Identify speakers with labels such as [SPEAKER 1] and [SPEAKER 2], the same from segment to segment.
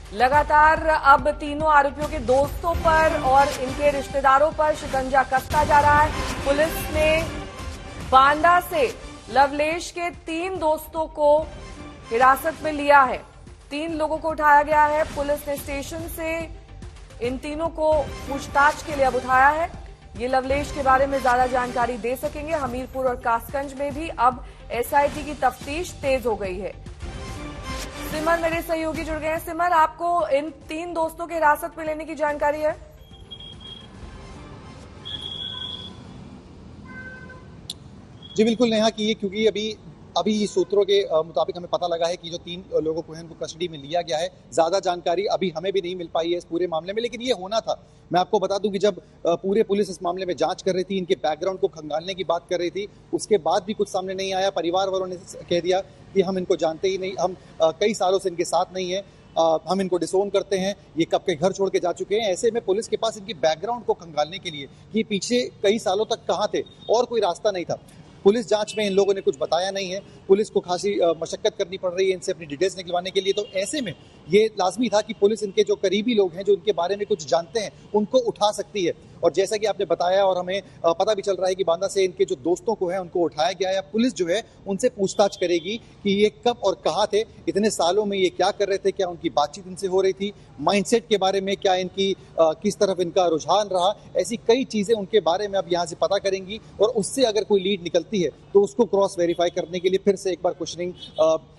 [SPEAKER 1] लगातार अब तीनों आरोपियों के दोस्तों पर और इनके रिश्तेदारों पर शिकंजा कसता जा रहा है। पुलिस ने बांदा से लवलेश के 3 दोस्तों को हिरासत में लिया है। 3 लोगों को उठाया गया है। पुलिस ने स्टेशन से इन तीनों को पूछताछ के लिए अब उठाया है। ये लवलेश के बारे में ज्यादा जानकारी दे सकेंगे। हमीरपुर और कासगंज में भी अब एसआईटी की तफ्तीश तेज हो गई है। सिमर मेरे सहयोगी जुड़ गए हैं। सिमर, आपको इन 3 दोस्तों के हिरासत में लेने की जानकारी है?
[SPEAKER 2] जी बिल्कुल नेहा, कि ये क्योंकि अभी सूत्रों के मुताबिक हमें पता लगा है कि जो 3 लोगों को हैं उनको कस्टडी में लिया गया है। ज़्यादा जानकारी अभी हमें भी नहीं मिल पाई है इस पूरे मामले में, लेकिन ये होना था। मैं आपको बता दूं कि जब पूरे पुलिस इस मामले में जांच कर रही थी, इनके बैकग्राउंड को खंगालने की बात कर रही थी, उसके बाद भी कुछ सामने नहीं आया। परिवार वालों ने कह दिया कि हम इनको जानते ही नहीं, हम कई सालों से इनके साथ नहीं है, हम इनको डिसोन करते हैं, ये कब के घर छोड़ के जा चुके हैं। ऐसे में पुलिस के पास इनके बैकग्राउंड को खंगालने के लिए कि पीछे कई सालों तक कहाँ थे और कोई रास्ता नहीं था। पुलिस जांच में इन लोगों ने कुछ बताया नहीं है। पुलिस को खासी मशक्कत करनी पड़ रही है इनसे अपनी डिटेल्स निकलवाने के लिए। तो ऐसे में ये लाजमी था कि पुलिस इनके जो करीबी लोग हैं, जो इनके बारे में कुछ जानते हैं, उनको उठा सकती है। और जैसा कि आपने बताया और हमें पता भी चल रहा है कि बांदा से इनके जो दोस्तों को है उनको उठाया गया है। पुलिस जो है उनसे पूछताछ करेगी कि ये कब और कहाँ थे, इतने सालों में ये क्या कर रहे थे, क्या उनकी बातचीत इनसे हो रही थी, माइंडसेट के बारे में क्या इनकी किस तरफ इनका रुझान रहा। ऐसी कई चीजें उनके बारे में अब यहाँ से पता करेंगी और उससे अगर कोई लीड निकलती है तो उसको क्रॉस वेरीफाई करने के लिए फिर से एक बार क्वेश्चनिंग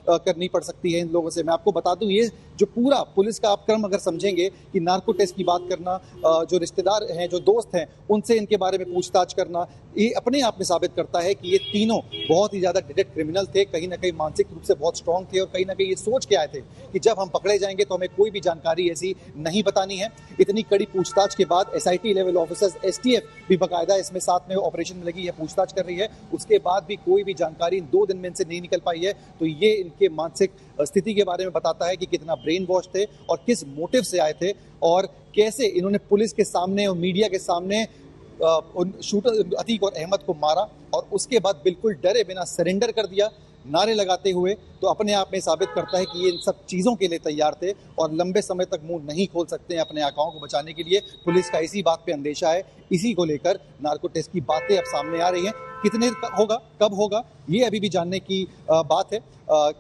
[SPEAKER 2] करनी पड़ सकती है इन लोगों से। मैं आपको बता दूं, ये जो पूरा पुलिस का अपक्रम अगर समझेंगे कि नार्को टेस्ट की बात करना, जो रिश्तेदार हैं, जो दोस्त हैं, उनसे इनके बारे में पूछताछ करना, ये अपने आप में साबित करता है कि ये तीनों बहुत ही ज्यादा डिटेक्ट क्रिमिनल थे। कहीं ना कहीं मानसिक रूप से बहुत स्ट्रांग थे और कहीं ना कहीं ये सोच के आए थे कि जब हम पकड़े जाएंगे तो हमें कोई भी जानकारी ऐसी नहीं बतानी है। इतनी कड़ी पूछताछ के बाद एसआईटी लेवल ऑफिसर्स, एसटीएफ भी बाकायदा इसमें साथ में ऑपरेशन में लगी है, पूछताछ कर रही है। उसके बाद भी कोई भी जानकारी इन 2 दिन में इनसे नहीं निकल पाई है। तो ये इनके मानसिक स्थिति के बारे में बताता है कि कितना ब्रेन वॉश थे और किस मोटिव से आए थे और कैसे इन्होंने पुलिस के सामने और मीडिया के सामने उन शूटर अतीक और अहमद को मारा और उसके बाद बिल्कुल डरे बिना सरेंडर कर दिया, नारे लगाते हुए। तो अपने आप में साबित करता है कि ये इन सब चीज़ों के लिए तैयार थे और लंबे समय तक मुंह नहीं खोल सकते हैं अपने आकाओं को बचाने के लिए। पुलिस का इसी बात पे अंदेशा है, इसी को लेकर नार्को टेस्ट की बातें अब सामने आ रही हैं। कितने होगा, कब होगा, ये अभी भी जानने की बात है।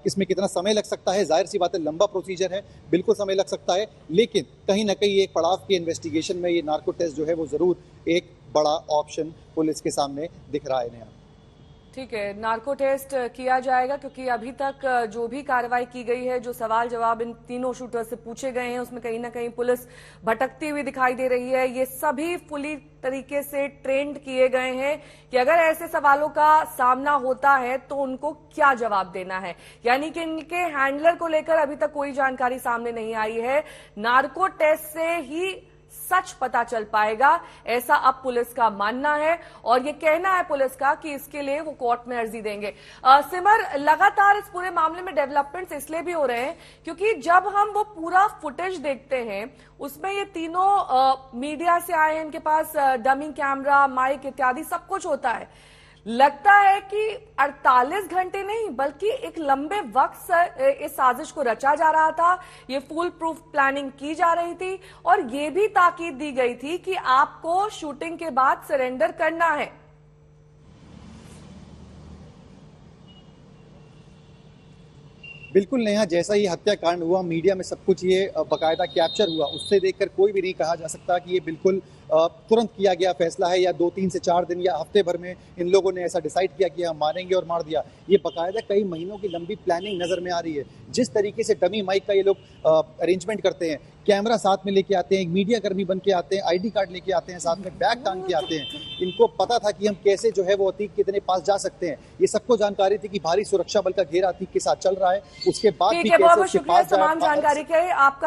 [SPEAKER 2] इसमें कितना समय लग सकता है, जाहिर सी बात है लंबा प्रोसीजर है, बिल्कुल समय लग सकता है, लेकिन कहीं ना कहीं एक पड़ाव के इन्वेस्टिगेशन में ये नार्को टेस्ट जो है वो जरूर एक बड़ा ऑप्शन पुलिस के सामने दिख रहा है।
[SPEAKER 1] ठीक है, नार्को टेस्ट किया जाएगा क्योंकि अभी तक जो भी कार्रवाई की गई है, जो सवाल जवाब इन तीनों शूटर से पूछे गए हैं, उसमें कहीं ना कहीं पुलिस भटकती हुई दिखाई दे रही है। ये सभी फुली तरीके से ट्रेंड किए गए हैं कि अगर ऐसे सवालों का सामना होता है तो उनको क्या जवाब देना है। यानी कि इनके हैंडलर को लेकर अभी तक कोई जानकारी सामने नहीं आई है। नार्को टेस्ट से ही सच पता चल पाएगा, ऐसा अब पुलिस का मानना है और ये कहना है पुलिस का कि इसके लिए वो कोर्ट में अर्जी देंगे। सिमर, लगातार इस पूरे मामले में डेवलपमेंट्स इसलिए भी हो रहे हैं क्योंकि जब हम वो पूरा फुटेज देखते हैं उसमें ये तीनों मीडिया से आए हैं, इनके पास डमी कैमरा, माइक इत्यादि सब कुछ होता है। लगता है कि 48 घंटे नहीं बल्कि एक लंबे वक्त से इस साजिश को रचा जा रहा था। ये फुल प्रूफ प्लानिंग की जा रही थी और ये भी ताकीद दी गई थी कि आपको शूटिंग के बाद सरेंडर करना है।
[SPEAKER 2] बिल्कुल नेहा, जैसा ही हत्याकांड हुआ मीडिया में सब कुछ ये बाकायदा कैप्चर हुआ, उससे देखकर कोई भी नहीं कहा जा सकता कि ये बिल्कुल तुरंत किया गया फैसला है या 2-3 से 4 दिन या हफ्ते भर में इन लोगों ने ऐसा डिसाइड किया कि हम मारेंगे और मार दिया। ये बाकायदा कई महीनों की लंबी प्लानिंग नजर में आ रही है। जिस तरीके से डमी माइक का ये लोग अरेंजमेंट करते हैं, कैमरा साथ में लेके आते हैं, एक मीडिया कर्मी बन के आते हैं, आईडी कार्ड लेके आते हैं, साथ में बैग टांग के आते हैं। इनको पता था कि हम कैसे जो है वो अतीक के इतने पास जा सकते हैं। ये सबको जानकारी थी कि भारी सुरक्षा बल का घेरा अतीक के साथ चल रहा है। उसके बाद भी कैसे उसके पास
[SPEAKER 1] तमाम जानकारी के आपका